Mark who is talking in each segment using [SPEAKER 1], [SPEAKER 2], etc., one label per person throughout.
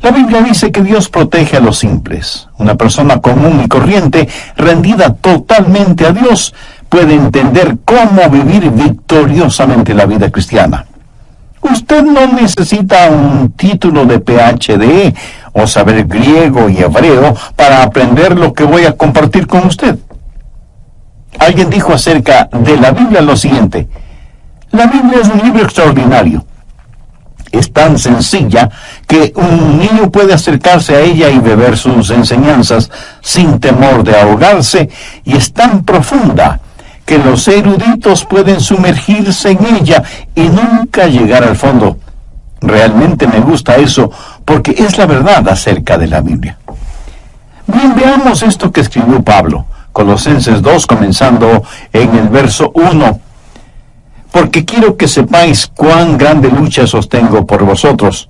[SPEAKER 1] La Biblia dice que Dios protege a los simples. Una persona común y corriente, rendida totalmente a Dios, puede entender cómo vivir victoriosamente la vida cristiana. Usted no necesita un título de PhD o saber griego y hebreo para aprender lo que voy a compartir con usted. Alguien dijo acerca de la Biblia lo siguiente: la Biblia es un libro extraordinario. Es tan sencilla que un niño puede acercarse a ella y beber sus enseñanzas sin temor de ahogarse, y es tan profunda que los eruditos pueden sumergirse en ella y nunca llegar al fondo. Realmente me gusta eso, porque es la verdad acerca de la Biblia. Bien, veamos esto que escribió Pablo, Colosenses 2, comenzando en el verso 1. Porque quiero que sepáis cuán grande lucha sostengo por vosotros,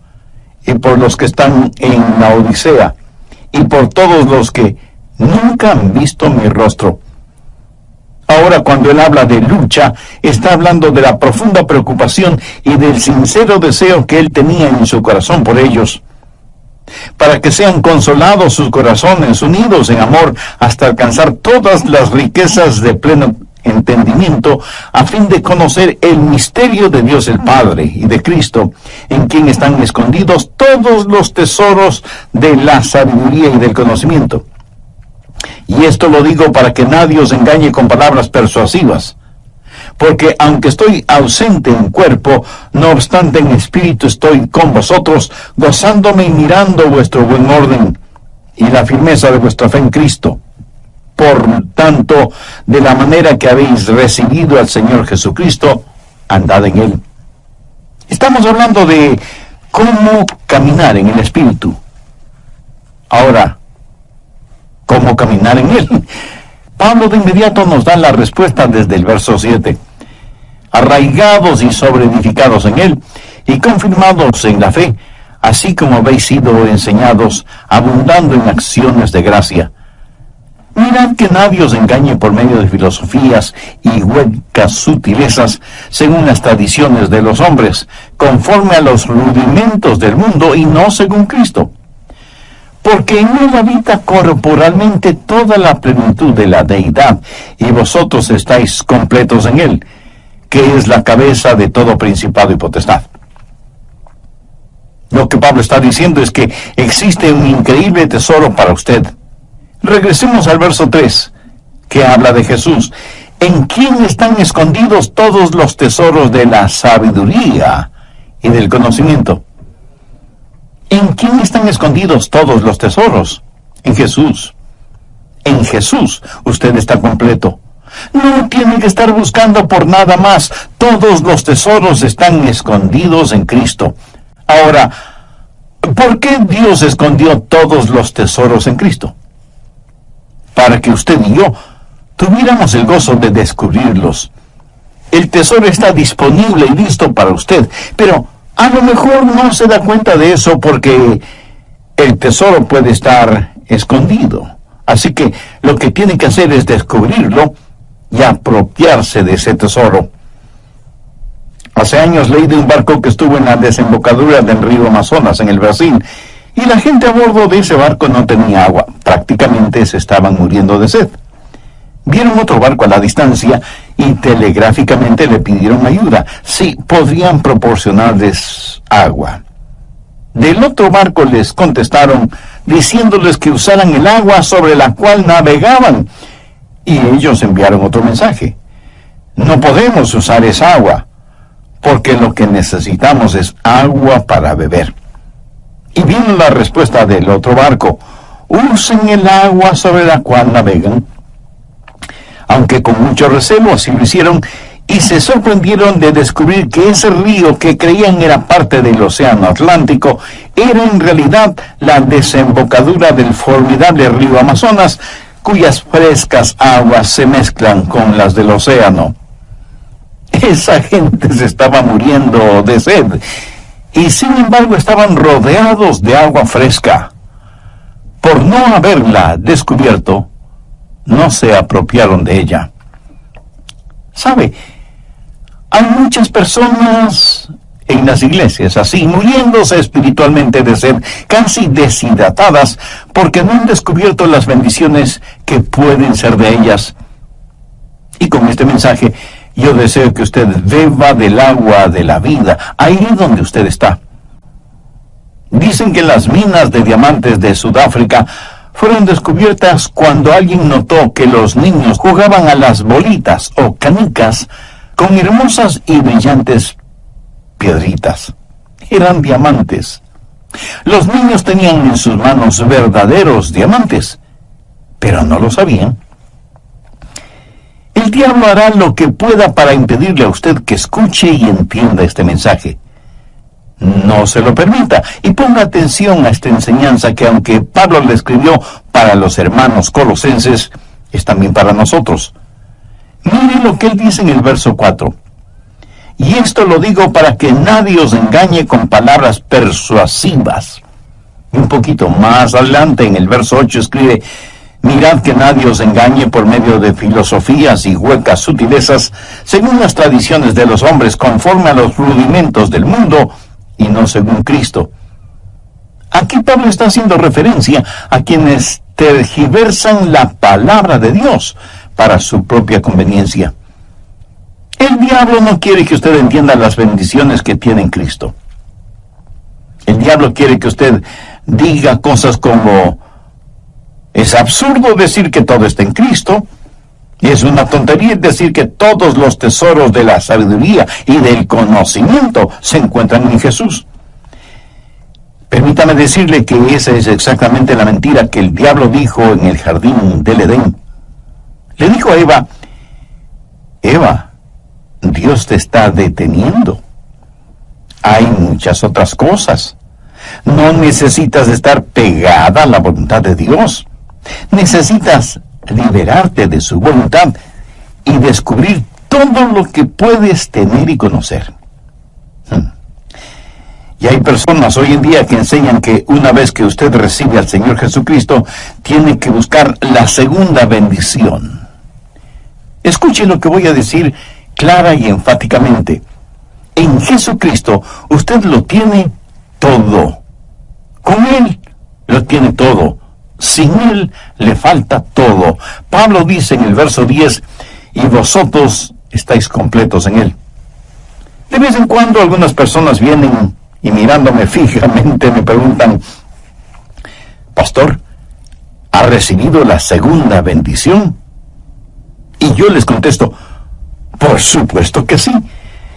[SPEAKER 1] y por los que están en la Odisea, y por todos los que nunca han visto mi rostro. Ahora, cuando él habla de lucha, está hablando de la profunda preocupación y del sincero deseo que él tenía en su corazón por ellos, para que sean consolados sus corazones, unidos en amor, hasta alcanzar todas las riquezas de pleno entendimiento, a fin de conocer el misterio de Dios el Padre y de Cristo, en quien están escondidos todos los tesoros de la sabiduría y del conocimiento. Y esto lo digo para que nadie os engañe con palabras persuasivas, porque aunque estoy ausente en cuerpo, no obstante en espíritu estoy con vosotros, gozándome y mirando vuestro buen orden y la firmeza de vuestra fe en Cristo. Por tanto, de la manera que habéis recibido al Señor Jesucristo, andad en Él. Estamos hablando de cómo caminar en el Espíritu. Ahora, ¿cómo caminar en Él? Pablo de inmediato nos da la respuesta desde el verso 7. Arraigados y sobreedificados en Él, y confirmados en la fe, así como habéis sido enseñados, abundando en acciones de gracia. Mirad que nadie os engañe por medio de filosofías y huecas sutilezas, según las tradiciones de los hombres, conforme a los rudimentos del mundo y no según Cristo. Porque en él habita corporalmente toda la plenitud de la deidad, y vosotros estáis completos en él, que es la cabeza de todo principado y potestad. Lo que Pablo está diciendo es que existe un increíble tesoro para usted. Regresemos al verso 3, que habla de Jesús, en quien están escondidos todos los tesoros de la sabiduría y del conocimiento. ¿En quién están escondidos todos los tesoros? En Jesús. En Jesús usted está completo. No tiene que estar buscando por nada más. Todos los tesoros están escondidos en Cristo. Ahora, ¿por qué Dios escondió todos los tesoros en Cristo? Para que usted y yo tuviéramos el gozo de descubrirlos. El tesoro está disponible y listo para usted, pero a lo mejor no se da cuenta de eso porque el tesoro puede estar escondido. Así que lo que tiene que hacer es descubrirlo y apropiarse de ese tesoro. Hace años leí de un barco que estuvo en la desembocadura del río Amazonas, en el Brasil, y la gente a bordo de ese barco no tenía agua. Prácticamente se estaban muriendo de sed. Vieron otro barco a la distancia y telegráficamente le pidieron ayuda. Sí, podrían proporcionarles agua. Del otro barco les contestaron diciéndoles que usaran el agua sobre la cual navegaban. Y ellos enviaron otro mensaje. No podemos usar esa agua, porque lo que necesitamos es agua para beber. Y vino la respuesta del otro barco: usen el agua sobre la cual navegan. Aunque con mucho recelo así lo hicieron, y se sorprendieron de descubrir que ese río que creían era parte del océano Atlántico, era en realidad la desembocadura del formidable río Amazonas, cuyas frescas aguas se mezclan con las del océano. Esa gente se estaba muriendo de sed, y sin embargo estaban rodeados de agua fresca. Por no haberla descubierto, no se apropiaron de ella. ¿Sabe? Hay muchas personas en las iglesias así, muriéndose espiritualmente de sed, casi deshidratadas, porque no han descubierto las bendiciones que pueden ser de ellas. Y con este mensaje, yo deseo que usted beba del agua de la vida, ahí donde usted está. Dicen que las minas de diamantes de Sudáfrica fueron descubiertas cuando alguien notó que los niños jugaban a las bolitas o canicas con hermosas y brillantes piedritas. Eran diamantes. Los niños tenían en sus manos verdaderos diamantes, pero no lo sabían. El diablo hará lo que pueda para impedirle a usted que escuche y entienda este mensaje. No se lo permita y ponga atención a esta enseñanza que, aunque Pablo le escribió para los hermanos colosenses, es también para nosotros. Mire lo que él dice en el verso 4. Y esto lo digo para que nadie os engañe con palabras persuasivas. Y un poquito más adelante, en el verso 8, escribe: mirad que nadie os engañe por medio de filosofías y huecas sutilezas, según las tradiciones de los hombres, conforme a los rudimentos del mundo, y no según Cristo. Aquí Pablo está haciendo referencia a quienes tergiversan la palabra de Dios para su propia conveniencia. El diablo no quiere que usted entienda las bendiciones que tiene en Cristo. El diablo quiere que usted diga cosas como: es absurdo decir que todo está en Cristo. Y es una tontería decir que todos los tesoros de la sabiduría y del conocimiento se encuentran en Jesús. Permítame decirle que esa es exactamente la mentira que el diablo dijo en el jardín del Edén. Le dijo a Eva: Eva, Dios te está deteniendo. Hay muchas otras cosas. No necesitas estar pegada a la voluntad de Dios. Necesitas liberarte de su voluntad y descubrir todo lo que puedes tener y conocer. Y hay personas hoy en día que enseñan que una vez que usted recibe al Señor Jesucristo, tiene que buscar la segunda bendición. Escuche lo que voy a decir clara y enfáticamente. En Jesucristo usted lo tiene todo. Con Él lo tiene todo. Sin Él le falta todo. Pablo dice en el verso 10, y vosotros estáis completos en Él. De vez en cuando algunas personas vienen y mirándome fijamente me preguntan: pastor, ¿ha recibido la segunda bendición? Y yo les contesto: por supuesto que sí.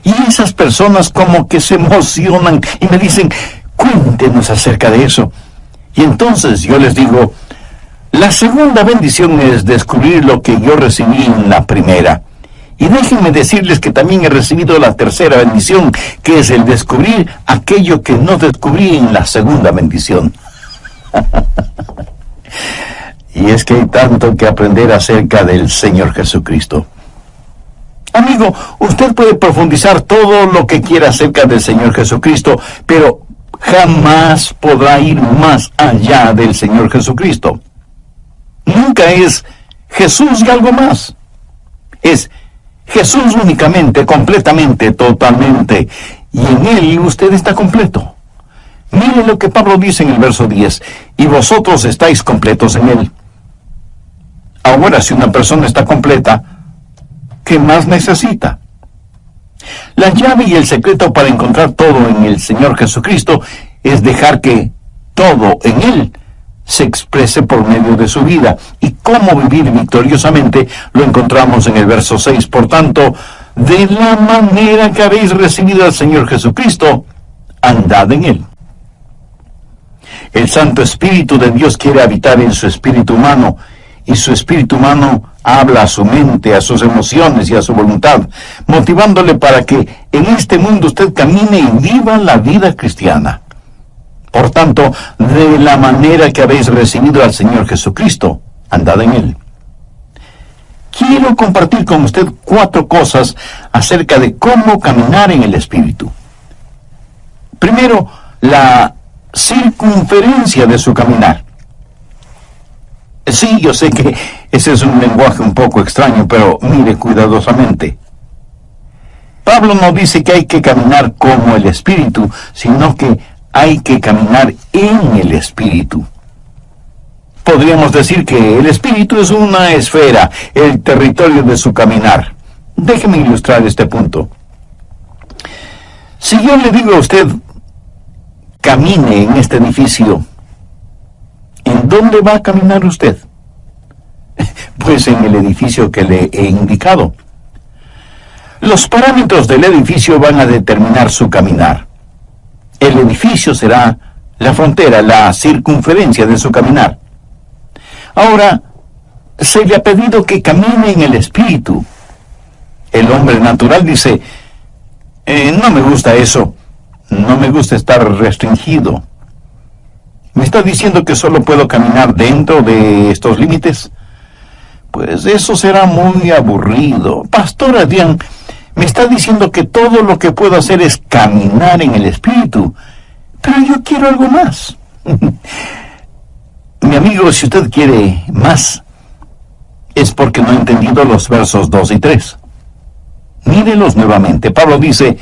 [SPEAKER 1] Y esas personas como que se emocionan y me dicen: cuéntenos acerca de eso. Y entonces yo les digo: la segunda bendición es descubrir lo que yo recibí en la primera. Y déjenme decirles que también he recibido la tercera bendición, que es el descubrir aquello que no descubrí en la segunda bendición. Y es que hay tanto que aprender acerca del Señor Jesucristo. Amigo, usted puede profundizar todo lo que quiera acerca del Señor Jesucristo, pero jamás podrá ir más allá del Señor Jesucristo. Nunca es Jesús y algo más. Es Jesús únicamente, completamente, totalmente. Y en Él usted está completo. Mire lo que Pablo dice en el verso 10. Y vosotros estáis completos en Él. Ahora, si una persona está completa, ¿qué más necesita? La llave y el secreto para encontrar todo en el Señor Jesucristo es dejar que todo en Él se exprese por medio de su vida. Y cómo vivir victoriosamente lo encontramos en el verso 6. Por tanto, de la manera que habéis recibido al Señor Jesucristo, andad en Él. El Santo Espíritu de Dios quiere habitar en su espíritu humano, y su espíritu humano habla a su mente, a sus emociones y a su voluntad, motivándole para que en este mundo usted camine y viva la vida cristiana. Por tanto, de la manera que habéis recibido al Señor Jesucristo, andad en Él. Quiero compartir con usted 4 cosas acerca de cómo caminar en el Espíritu. Primero, la circunferencia de su caminar. Sí, yo sé que ese es un lenguaje un poco extraño, pero mire cuidadosamente. Pablo no dice que hay que caminar como el Espíritu, sino que hay que caminar en el Espíritu. Podríamos decir que el Espíritu es una esfera, el territorio de su caminar. Déjeme ilustrar este punto. Si yo le digo a usted, camine en este edificio, ¿en dónde va a caminar usted? Pues en el edificio que le he indicado. Los parámetros del edificio van a determinar su caminar. El edificio será la frontera, la circunferencia de su caminar. Ahora, se le ha pedido que camine en el Espíritu. El hombre natural dice, no me gusta eso, no me gusta estar restringido. ¿Me está diciendo que solo puedo caminar dentro de estos límites? Pues eso será muy aburrido. Pastor Adrián, me está diciendo que todo lo que puedo hacer es caminar en el Espíritu, pero yo quiero algo más. Mi amigo, si usted quiere más, es porque no ha entendido los versos 2 y 3. Mírelos nuevamente. Pablo dice,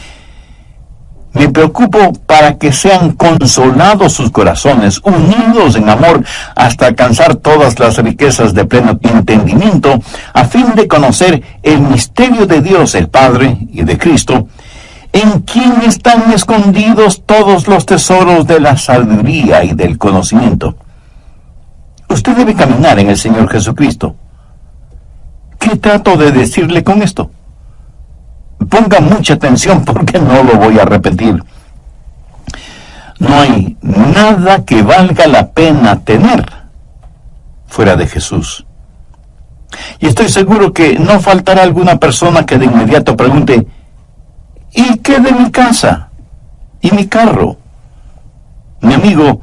[SPEAKER 1] me preocupo para que sean consolados sus corazones, unidos en amor, hasta alcanzar todas las riquezas de pleno entendimiento, a fin de conocer el misterio de Dios, el Padre, y de Cristo, en quien están escondidos todos los tesoros de la sabiduría y del conocimiento. Usted debe caminar en el Señor Jesucristo. ¿Qué trato de decirle con esto? Ponga mucha atención porque no lo voy a repetir. No hay nada que valga la pena tener fuera de Jesús. Y estoy seguro que no faltará alguna persona que de inmediato pregunte, ¿y qué de mi casa? ¿Y mi carro? Mi amigo,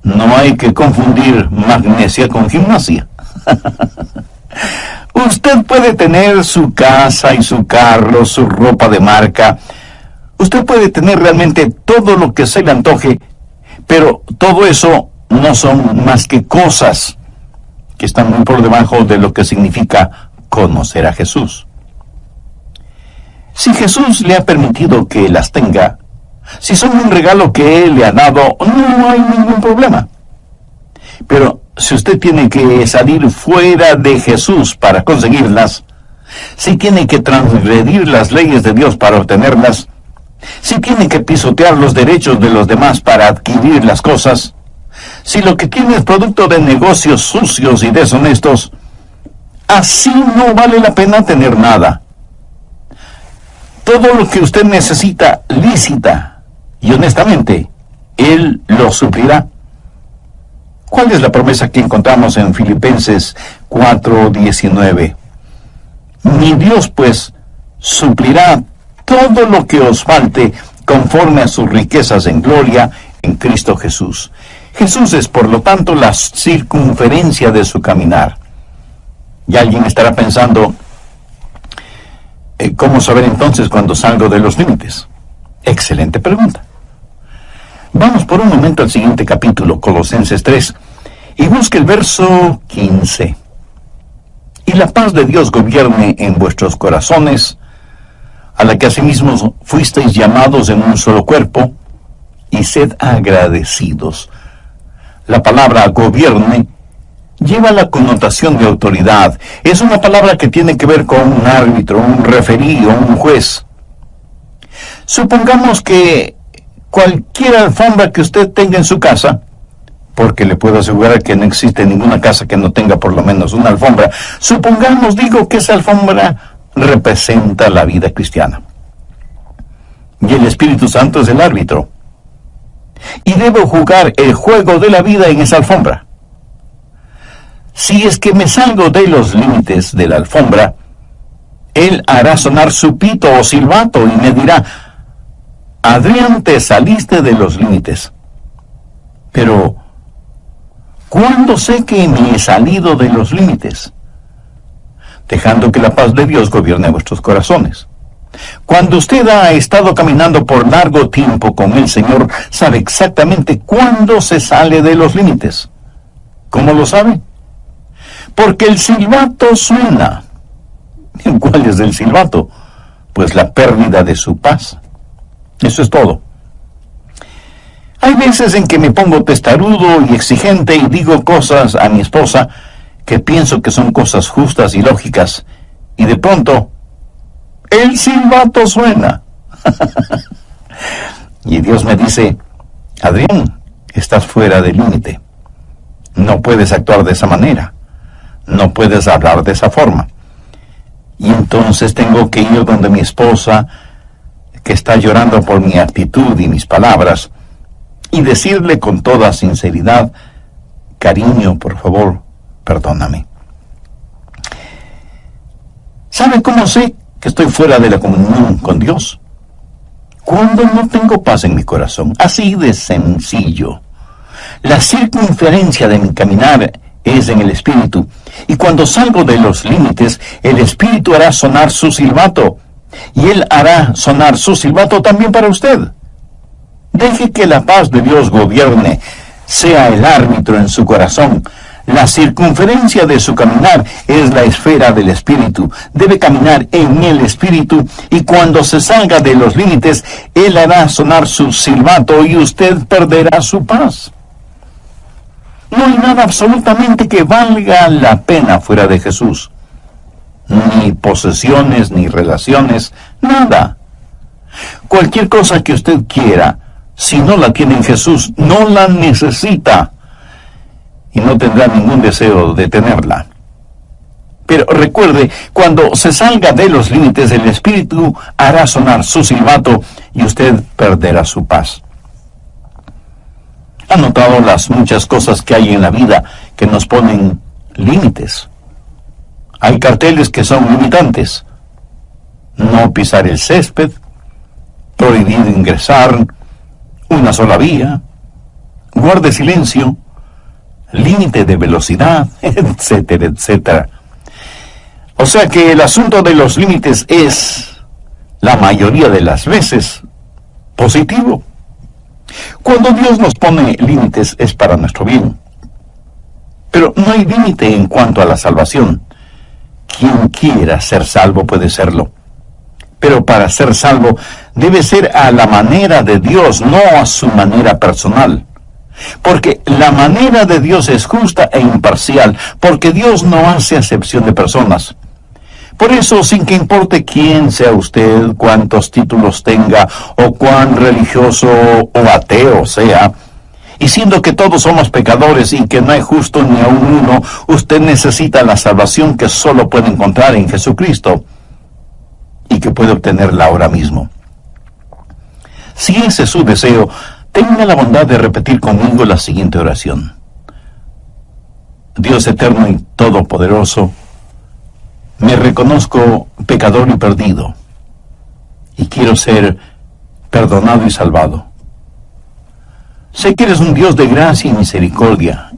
[SPEAKER 1] no hay que confundir magnesia con gimnasia. Usted puede tener su casa y su carro, su ropa de marca. Usted puede tener realmente todo lo que se le antoje, pero todo eso no son más que cosas que están muy por debajo de lo que significa conocer a Jesús. Si Jesús le ha permitido que las tenga, si son un regalo que Él le ha dado, no hay ningún problema. Pero si usted tiene que salir fuera de Jesús para conseguirlas, si tiene que transgredir las leyes de Dios para obtenerlas, si tiene que pisotear los derechos de los demás para adquirir las cosas, si lo que tiene es producto de negocios sucios y deshonestos, así no vale la pena tener nada. Todo lo que usted necesita lícita y honestamente, Él lo suplirá. ¿Cuál es la promesa que encontramos en Filipenses 4:19? Mi Dios, pues, suplirá todo lo que os falte conforme a sus riquezas en gloria en Cristo Jesús. Jesús es, por lo tanto, la circunferencia de su caminar. Y alguien estará pensando, ¿cómo saber entonces cuando salgo de los límites? Excelente pregunta. Vamos por un momento al siguiente capítulo, Colosenses 3, y busque el verso 15. Y la paz de Dios gobierne en vuestros corazones, a la que asimismo fuisteis llamados en un solo cuerpo, y sed agradecidos. La palabra gobierne lleva la connotación de autoridad. Es una palabra que tiene que ver con un árbitro, un referí o un juez. Supongamos que cualquier alfombra que usted tenga en su casa, porque le puedo asegurar que no existe ninguna casa que no tenga por lo menos una alfombra, supongamos, digo, que esa alfombra representa la vida cristiana. Y el Espíritu Santo es el árbitro. Y debo jugar el juego de la vida en esa alfombra. Si es que me salgo de los límites de la alfombra, Él hará sonar su pito o silbato y me dirá, Adrián, te saliste de los límites. Pero, ¿cuándo sé que me he salido de los límites? Dejando que la paz de Dios gobierne vuestros corazones. Cuando usted ha estado caminando por largo tiempo con el Señor, sabe exactamente cuándo se sale de los límites. ¿Cómo lo sabe? Porque el silbato suena. ¿Cuál es el silbato? pues la pérdida de su paz. Eso es todo. Hay veces en que me pongo testarudo y exigente y digo cosas a mi esposa que pienso que son cosas justas y lógicas, y de pronto el silbato suena. Y Dios me dice: Adrián, estás fuera del límite. No puedes actuar de esa manera. No puedes hablar de esa forma. Y entonces tengo que ir donde mi esposa, que está llorando por mi actitud y mis palabras, y decirle con toda sinceridad: cariño, por favor, perdóname. ¿Sabe cómo sé que estoy fuera de la comunión con Dios? Cuando no tengo paz en mi corazón. Así de sencillo. La circunferencia de mi caminar es en el Espíritu, y cuando salgo de los límites, el Espíritu hará sonar su silbato, y Él hará sonar su silbato también para usted. Deje que la paz de Dios gobierne, sea el árbitro en su corazón. La circunferencia de su caminar es la esfera del Espíritu. Debe caminar en el Espíritu, y cuando se salga de los límites, Él hará sonar su silbato y usted perderá su paz. No hay nada absolutamente que valga la pena fuera de Jesús. Ni posesiones, ni relaciones, nada. Cualquier cosa que usted quiera, si no la tiene en Jesús, no la necesita, y no tendrá ningún deseo de tenerla. Pero recuerde, cuando se salga de los límites, el Espíritu hará sonar su silbato y usted perderá su paz. ¿Ha notado las muchas cosas que hay en la vida que nos ponen límites? Hay carteles que son limitantes. No pisar el césped, prohibido ingresar, una sola vía, guarde silencio, límite de velocidad, etcétera, etcétera. O sea que el asunto de los límites es, la mayoría de las veces, positivo. Cuando Dios nos pone límites es para nuestro bien. Pero no hay límite en cuanto a la salvación. Quien quiera ser salvo puede serlo. Pero para ser salvo debe ser a la manera de Dios, no a su manera personal. Porque la manera de Dios es justa e imparcial, porque Dios no hace acepción de personas. Por eso, sin que importe quién sea usted, cuántos títulos tenga, o cuán religioso o ateo sea, y siendo que todos somos pecadores y que no hay justo ni aun uno, usted necesita la salvación que solo puede encontrar en Jesucristo, y que puede obtenerla ahora mismo. Si ese es su deseo, tenga la bondad de repetir conmigo la siguiente oración. Dios eterno y todopoderoso, me reconozco pecador y perdido, y quiero ser perdonado y salvado. Sé que eres un Dios de gracia y misericordia,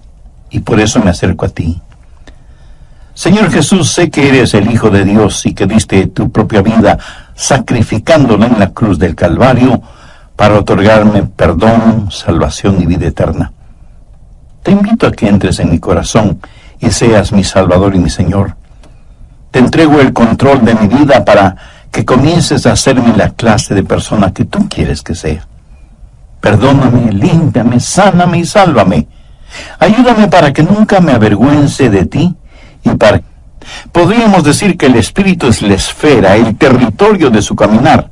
[SPEAKER 1] y por eso me acerco a ti. Señor Jesús, sé que eres el Hijo de Dios y que diste tu propia vida sacrificándola en la cruz del Calvario para otorgarme perdón, salvación y vida eterna. Te invito a que entres en mi corazón y seas mi Salvador y mi Señor. Te entrego el control de mi vida para que comiences a hacerme la clase de persona que tú quieres que sea. Perdóname, límpiame, sáname y sálvame. Ayúdame para que nunca me avergüence de ti y para... Podríamos decir que el Espíritu es la esfera, el territorio de su caminar.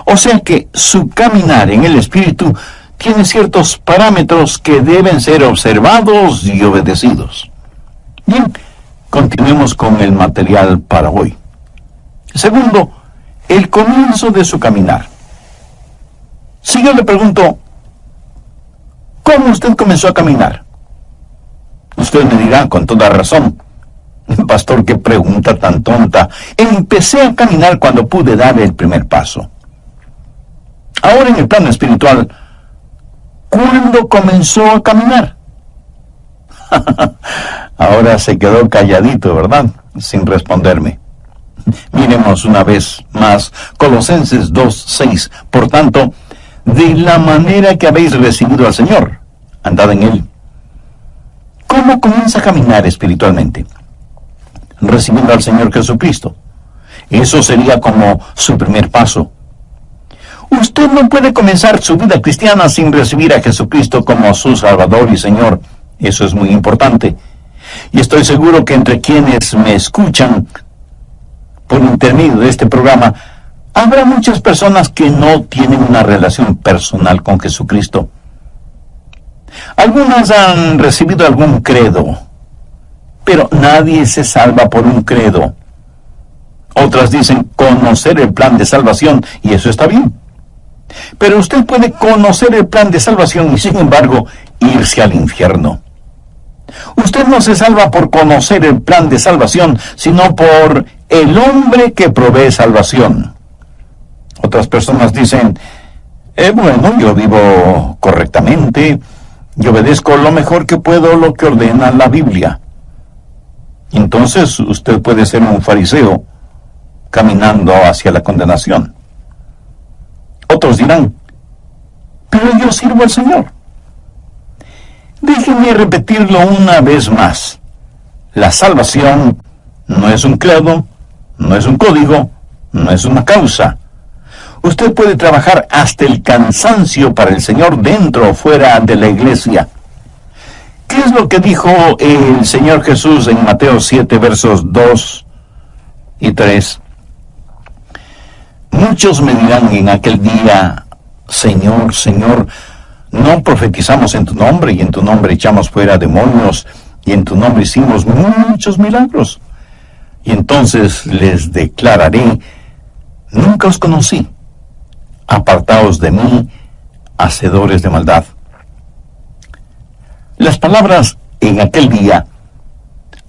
[SPEAKER 1] O sea que su caminar en el Espíritu tiene ciertos parámetros que deben ser observados y obedecidos. Bien, continuemos con el material para hoy. Segundo, el comienzo de su caminar. Si yo le pregunto, ¿cómo usted comenzó a caminar? Usted me dirá con toda razón, pastor, qué pregunta tan tonta. Empecé a caminar cuando pude dar el primer paso. Ahora en el plano espiritual, ¿cuándo comenzó a caminar? Ahora se quedó calladito, ¿verdad? Sin responderme. Miremos una vez más Colosenses 2:6. Por tanto, de la manera que habéis recibido al Señor, andad en Él. ¿Cómo comienza a caminar espiritualmente? Recibiendo al Señor Jesucristo. Eso sería como su primer paso. Usted no puede comenzar su vida cristiana sin recibir a Jesucristo como su Salvador y Señor. Eso es muy importante. Y estoy seguro que entre quienes me escuchan por intermedio de este programa, habrá muchas personas que no tienen una relación personal con Jesucristo. Algunas han recibido algún credo, pero nadie se salva por un credo. Otras dicen conocer el plan de salvación, y eso está bien. Pero usted puede conocer el plan de salvación y, sin embargo, irse al infierno. Usted no se salva por conocer el plan de salvación, sino por el hombre que provee salvación. Otras personas dicen, bueno, yo vivo correctamente, y obedezco lo mejor que puedo lo que ordena la Biblia. Entonces usted puede ser un fariseo caminando hacia la condenación. Otros dirán, pero yo sirvo al Señor. Déjenme repetirlo una vez más. La salvación no es un credo, no es un código, no es una causa. Usted puede trabajar hasta el cansancio para el Señor dentro o fuera de la iglesia. ¿Qué es lo que dijo el Señor Jesús en Mateo 7, versos 2 y 3? Muchos me dirán en aquel día, Señor, Señor, no profetizamos en tu nombre, y en tu nombre echamos fuera demonios, y en tu nombre hicimos muchos milagros. Y entonces les declararé, nunca os conocí, apartaos de mí, hacedores de maldad. Las palabras en aquel día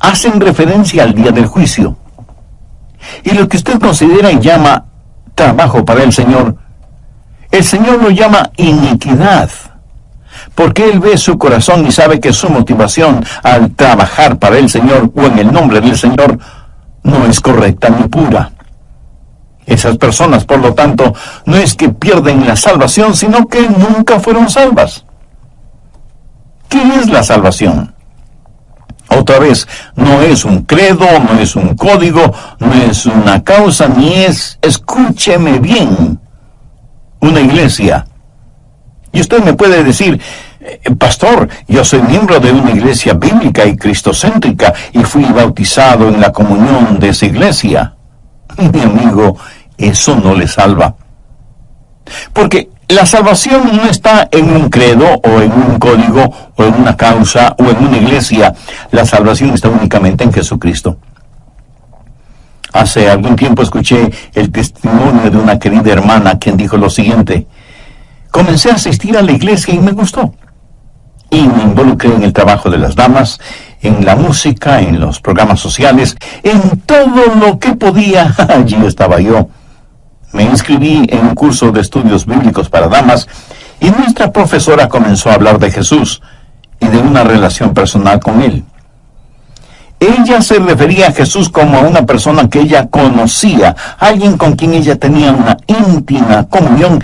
[SPEAKER 1] hacen referencia al día del juicio. Y lo que usted considera y llama trabajo para el Señor lo llama iniquidad, porque Él ve su corazón y sabe que su motivación al trabajar para el Señor o en el nombre del Señor no es correcta ni pura. Esas personas, por lo tanto, no es que pierden la salvación, sino que nunca fueron salvas. ¿Qué es la salvación? Otra vez, no es un credo, no es un código, no es una causa, ni es, escúcheme bien, una iglesia. Y usted me puede decir, pastor, yo soy miembro de una iglesia bíblica y cristocéntrica y fui bautizado en la comunión de esa iglesia. Mi amigo, eso no le salva. Porque la salvación no está en un credo o en un código o en una causa o en una iglesia. La salvación está únicamente en Jesucristo. Hace algún tiempo escuché el testimonio de una querida hermana quien dijo lo siguiente: comencé a asistir a la iglesia y me gustó. Y me involucré en el trabajo de las damas, en la música, en los programas sociales, en todo lo que podía. Allí estaba yo. Me inscribí en un curso de estudios bíblicos para damas y nuestra profesora comenzó a hablar de Jesús y de una relación personal con Él. Ella se refería a Jesús como a una persona que ella conocía, alguien con quien ella tenía una íntima comunión,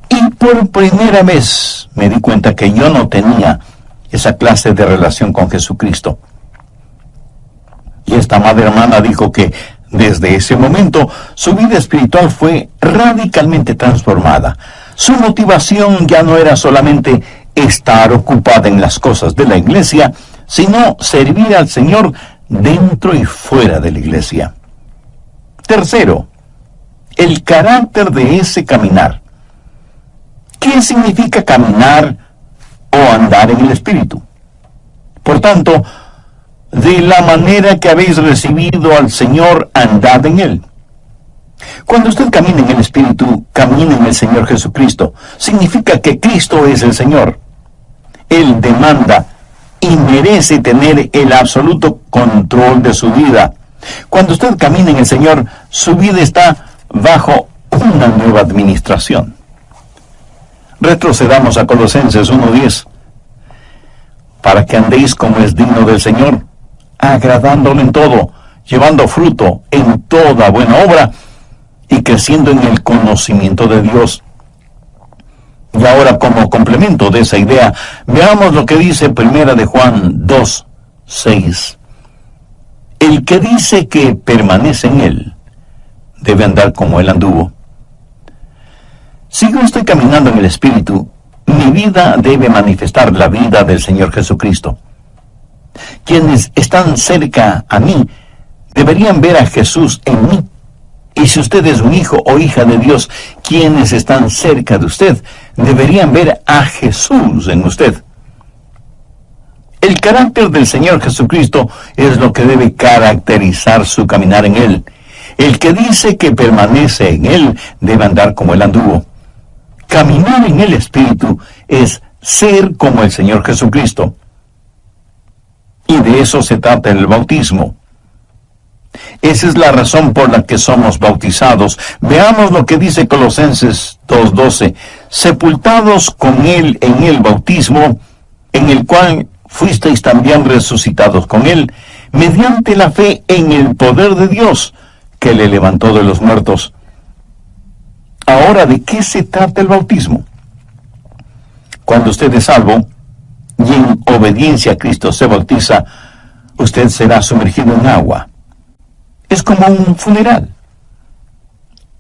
[SPEAKER 1] y por primera vez me di cuenta que yo no tenía esa clase de relación con Jesucristo. Y esta madre hermana dijo que desde ese momento su vida espiritual fue radicalmente transformada. Su motivación ya no era solamente estar ocupada en las cosas de la iglesia, sino servir al Señor dentro y fuera de la iglesia. Tercero, el carácter de ese caminar. ¿Qué significa caminar o andar en el Espíritu? Por tanto, de la manera que habéis recibido al Señor, andad en Él. Cuando usted camina en el Espíritu, camina en el Señor Jesucristo. Significa que Cristo es el Señor. Él demanda y merece tener el absoluto control de su vida. Cuando usted camina en el Señor, su vida está bajo una nueva administración. Retrocedamos a Colosenses 1:10. Para que andéis como es digno del Señor, agradándole en todo, llevando fruto en toda buena obra y creciendo en el conocimiento de Dios. Y ahora, como complemento de esa idea, veamos lo que dice 1 de Juan 2:6. El que dice que permanece en Él, debe andar como Él anduvo. Si yo estoy caminando en el Espíritu, mi vida debe manifestar la vida del Señor Jesucristo. Quienes están cerca a mí deberían ver a Jesús en mí. Y si usted es un hijo o hija de Dios, quienes están cerca de usted deberían ver a Jesús en usted. El carácter del Señor Jesucristo es lo que debe caracterizar su caminar en Él. El que dice que permanece en Él debe andar como Él anduvo. Caminar en el Espíritu es ser como el Señor Jesucristo. Y de eso se trata el bautismo. Esa es la razón por la que somos bautizados. Veamos lo que dice Colosenses 2:12. Sepultados con Él en el bautismo, en el cual fuisteis también resucitados con Él, mediante la fe en el poder de Dios, que le levantó de los muertos. Ahora, ¿de qué se trata el bautismo? Cuando usted es salvo y en obediencia a Cristo se bautiza, usted será sumergido en agua. Es como un funeral.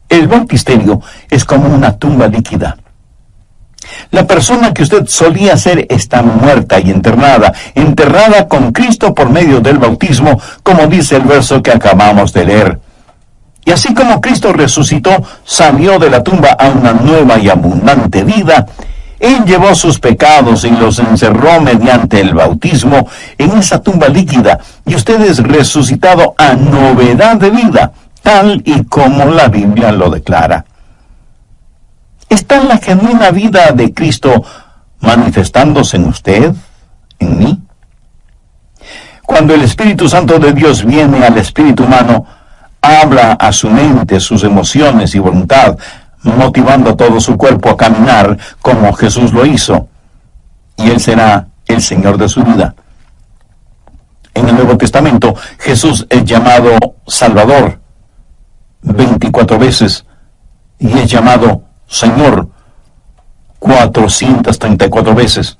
[SPEAKER 1] El bautisterio es como una tumba líquida. La persona que usted solía ser está muerta y enterrada con Cristo por medio del bautismo, como dice el verso que acabamos de leer. Y así como Cristo resucitó, salió de la tumba a una nueva y abundante vida, Él llevó sus pecados y los encerró mediante el bautismo en esa tumba líquida, y usted es resucitado a novedad de vida, tal y como la Biblia lo declara. ¿Está la genuina vida de Cristo manifestándose en usted, en mí? Cuando el Espíritu Santo de Dios viene al espíritu humano, habla a su mente, sus emociones y voluntad, motivando a todo su cuerpo a caminar como Jesús lo hizo, y Él será el Señor de su vida. En el Nuevo Testamento, Jesús es llamado Salvador 24 veces, y es llamado Señor 434 veces.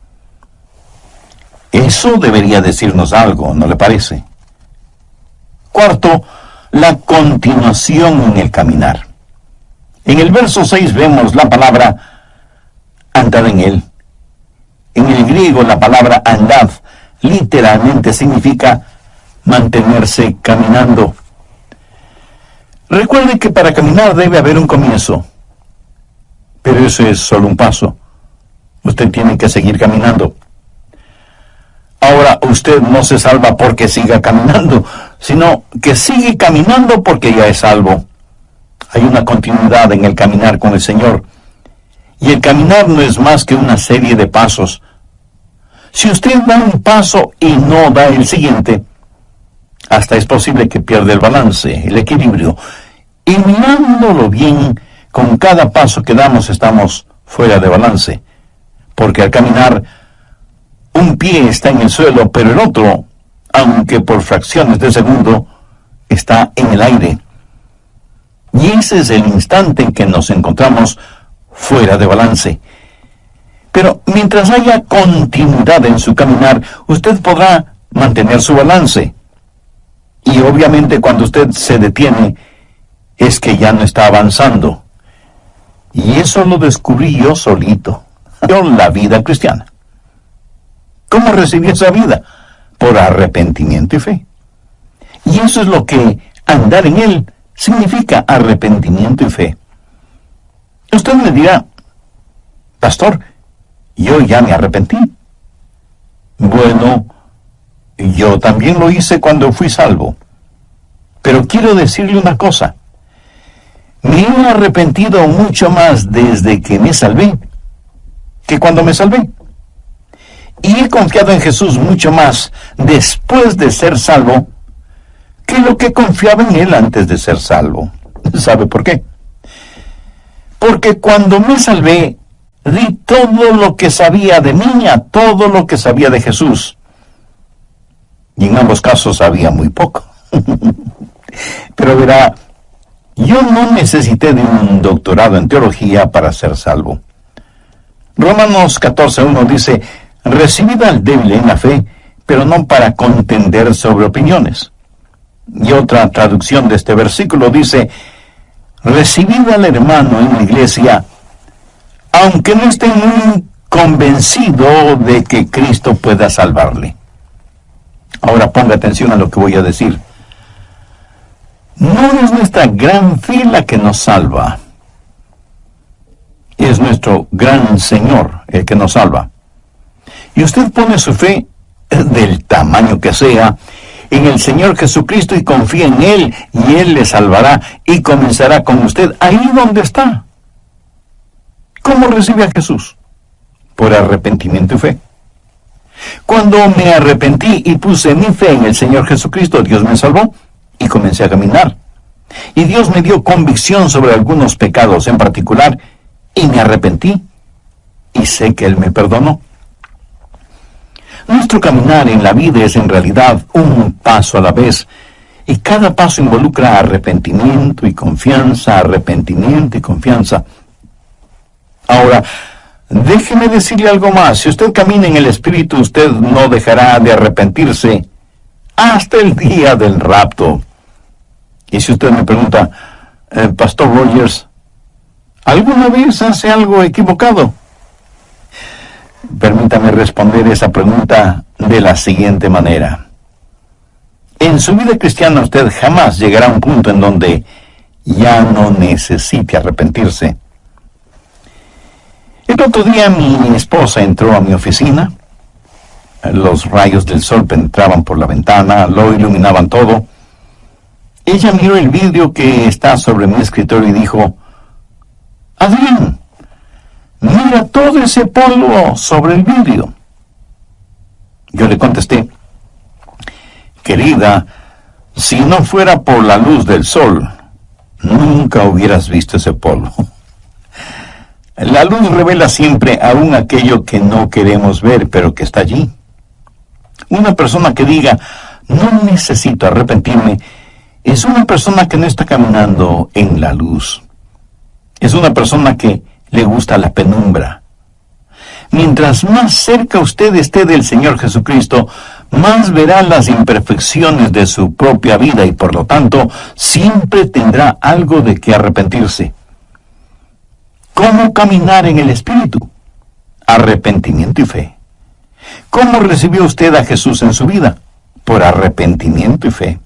[SPEAKER 1] Eso debería decirnos algo, ¿no le parece? Cuarto, la continuación en el caminar. En el verso 6 vemos la palabra andar en Él. En el griego la palabra andad literalmente significa mantenerse caminando. Recuerde que para caminar debe haber un comienzo, pero eso es solo un paso. Usted tiene que seguir caminando. Ahora, usted no se salva porque siga caminando, sino que sigue caminando porque ya es salvo. Hay una continuidad en el caminar con el Señor. Y el caminar no es más que una serie de pasos. Si usted da un paso y no da el siguiente, hasta es posible que pierda el balance, el equilibrio. Y mirándolo bien, con cada paso que damos estamos fuera de balance. Porque al caminar, un pie está en el suelo, pero el otro, aunque por fracciones de segundo, está en el aire. Y ese es el instante en que nos encontramos fuera de balance. Pero mientras haya continuidad en su caminar, usted podrá mantener su balance. Y obviamente cuando usted se detiene, es que ya no está avanzando. Y eso lo descubrí yo solito. Yo la vida cristiana. ¿Cómo recibí esa vida? Por arrepentimiento y fe. Y eso es lo que andar en Él significa, arrepentimiento y fe. Usted me dirá, pastor, yo ya me arrepentí. Bueno, yo también lo hice cuando fui salvo. Pero quiero decirle una cosa. Me he arrepentido mucho más desde que me salvé que cuando me salvé. Y he confiado en Jesús mucho más después de ser salvo que lo que confiaba en Él antes de ser salvo. ¿Sabe por qué? Porque cuando me salvé, di todo lo que sabía de mí a todo lo que sabía de Jesús. Y en ambos casos sabía muy poco. Pero verá, yo no necesité de un doctorado en teología para ser salvo. Romanos 14:1 dice, recibid al débil en la fe, pero no para contender sobre opiniones. Y otra traducción de este versículo dice, recibid al hermano en la iglesia, aunque no esté muy convencido de que Cristo pueda salvarle. Ahora ponga atención a lo que voy a decir. No es nuestra gran fe la que nos salva. Es nuestro gran Señor el que nos salva. Y usted pone su fe, del tamaño que sea, en el Señor Jesucristo y confía en Él, y Él le salvará y comenzará con usted ahí donde está. ¿Cómo recibe a Jesús? Por arrepentimiento y fe. Cuando me arrepentí y puse mi fe en el Señor Jesucristo, Dios me salvó y comencé a caminar. Y Dios me dio convicción sobre algunos pecados en particular, y me arrepentí, y sé que Él me perdonó. Nuestro caminar en la vida es en realidad un paso a la vez, y cada paso involucra arrepentimiento y confianza, arrepentimiento y confianza. Ahora, déjeme decirle algo más. Si usted camina en el Espíritu, usted no dejará de arrepentirse hasta el día del rapto. Y si usted me pregunta, Pastor Rogers, ¿alguna vez hace algo equivocado? Permítame responder esa pregunta de la siguiente manera. En su vida cristiana usted jamás llegará a un punto en donde ya no necesite arrepentirse. El otro día mi esposa entró a mi oficina. Los rayos del sol penetraban por la ventana, lo iluminaban todo. Ella miró el vidrio que está sobre mi escritorio y dijo, Adrián, mira todo ese polvo sobre el vidrio. Yo le contesté, querida, si no fuera por la luz del sol, nunca hubieras visto ese polvo. La luz revela siempre aún aquello que no queremos ver, pero que está allí. Una persona que diga, no necesito arrepentirme, es una persona que no está caminando en la luz. Es una persona que le gusta la penumbra. Mientras más cerca usted esté del Señor Jesucristo, más verá las imperfecciones de su propia vida y por lo tanto siempre tendrá algo de que arrepentirse. ¿Cómo caminar en el Espíritu? Arrepentimiento y fe. ¿Cómo recibió usted a Jesús en su vida? Por arrepentimiento y fe.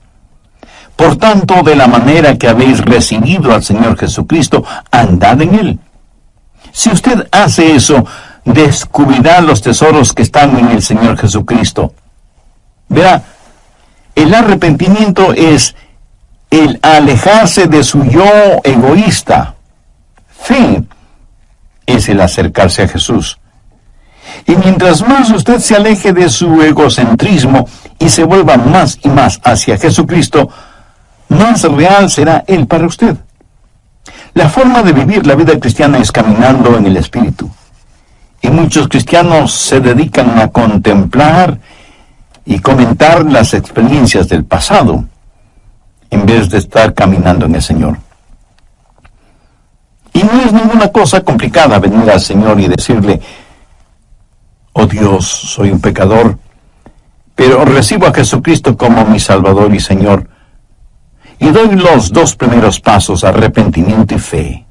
[SPEAKER 1] Por tanto, de la manera que habéis recibido al Señor Jesucristo, andad en Él. Si usted hace eso, descubrirá los tesoros que están en el Señor Jesucristo. Verá, el arrepentimiento es el alejarse de su yo egoísta. Fe es el acercarse a Jesús. Y mientras más usted se aleje de su egocentrismo y se vuelva más y más hacia Jesucristo, más real será Él para usted. La forma de vivir la vida cristiana es caminando en el Espíritu. Y muchos cristianos se dedican a contemplar y comentar las experiencias del pasado, en vez de estar caminando en el Señor. Y no es ninguna cosa complicada venir al Señor y decirle, oh Dios, soy un pecador, pero recibo a Jesucristo como mi Salvador y Señor, y doy los dos primeros pasos, arrepentimiento y fe.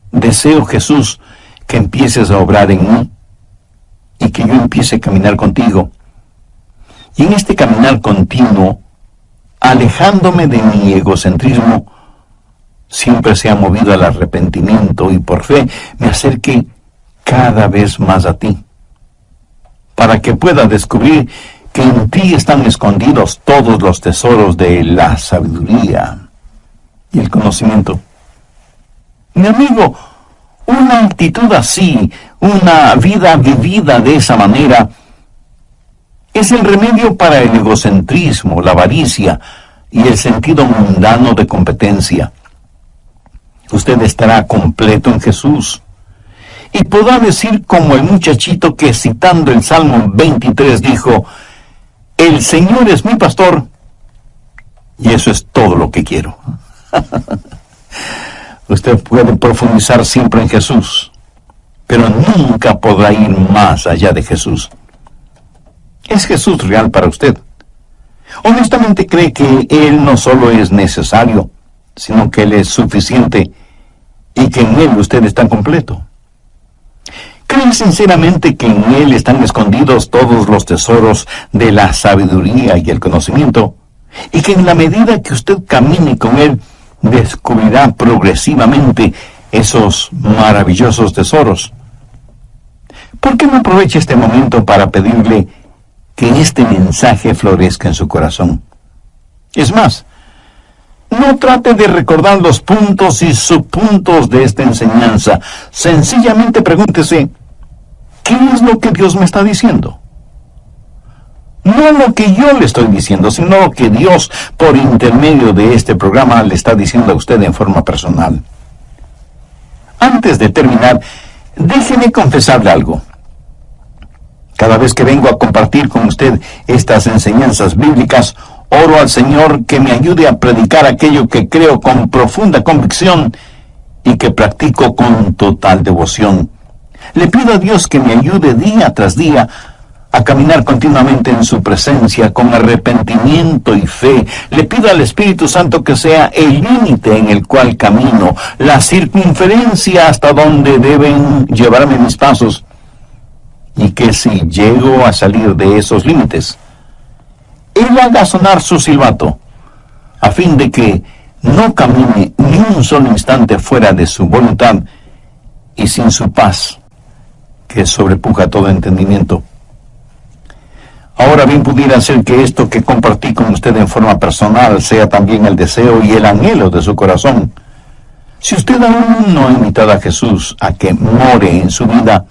[SPEAKER 1] Deseo, Jesús, que empieces a obrar en mí y que yo empiece a caminar contigo. Y en este caminar continuo, alejándome de mi egocentrismo, siempre sea movido al arrepentimiento y por fe me acerque cada vez más a ti, para que pueda descubrir que en ti están escondidos todos los tesoros de la sabiduría y el conocimiento. Mi amigo, una actitud así, una vida vivida de esa manera, es el remedio para el egocentrismo, la avaricia y el sentido mundano de competencia. Usted estará completo en Jesús y podrá decir como el muchachito que citando el Salmo 23 dijo, el Señor es mi pastor y eso es todo lo que quiero. Usted puede profundizar siempre en Jesús, pero nunca podrá ir más allá de Jesús. ¿Es Jesús real para usted? Honestamente cree que Él no solo es necesario, sino que Él es suficiente y que en Él usted está completo. ¿Cree sinceramente que en Él están escondidos todos los tesoros de la sabiduría y el conocimiento? Y que en la medida que usted camine con Él, descubrirá progresivamente esos maravillosos tesoros. ¿Por qué no aprovecha este momento para pedirle que este mensaje florezca en su corazón? Es más, no trate de recordar los puntos y subpuntos de esta enseñanza. Sencillamente pregúntese, ¿qué es lo que Dios me está diciendo? No lo que yo le estoy diciendo, sino lo que Dios, por intermedio de este programa, le está diciendo a usted en forma personal. Antes de terminar, déjeme confesarle algo. Cada vez que vengo a compartir con usted estas enseñanzas bíblicas, oro al Señor que me ayude a predicar aquello que creo con profunda convicción y que practico con total devoción. Le pido a Dios que me ayude día tras día a caminar continuamente en su presencia con arrepentimiento y fe. Le pido al Espíritu Santo que sea el límite en el cual camino, la circunferencia hasta donde deben llevarme mis pasos, y que si llego a salir de esos límites, Él haga sonar su silbato, a fin de que no camine ni un solo instante fuera de su voluntad y sin su paz, que sobrepuja todo entendimiento. Ahora bien, pudiera ser que esto que compartí con usted en forma personal sea también el deseo y el anhelo de su corazón. Si usted aún no ha invitado a Jesús a que more en su vida,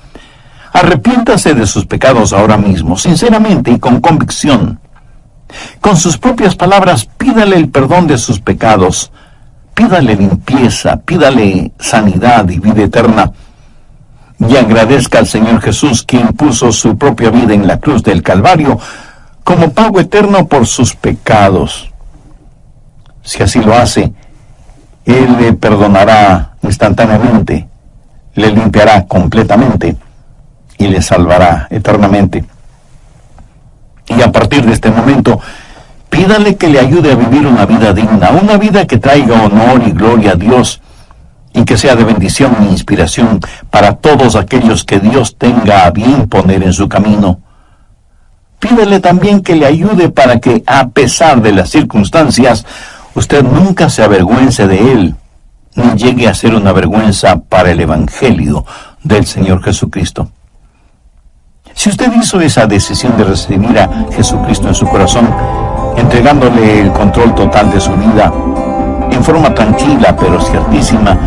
[SPEAKER 1] arrepiéntase de sus pecados ahora mismo, sinceramente y con convicción. Con sus propias palabras, pídale el perdón de sus pecados, pídale limpieza, pídale sanidad y vida eterna, y agradezca al Señor Jesús, quien puso su propia vida en la cruz del Calvario como pago eterno por sus pecados. Si así lo hace, Él le perdonará instantáneamente, le limpiará completamente y le salvará eternamente. Y a partir de este momento, pídale que le ayude a vivir una vida digna, una vida que traiga honor y gloria a Dios, y que sea de bendición e inspiración para todos aquellos que Dios tenga a bien poner en su camino. Pídele también que le ayude para que, a pesar de las circunstancias, usted nunca se avergüence de Él, ni llegue a ser una vergüenza para el Evangelio del Señor Jesucristo. Si usted hizo esa decisión de recibir a Jesucristo en su corazón, entregándole el control total de su vida, en forma tranquila pero ciertísima,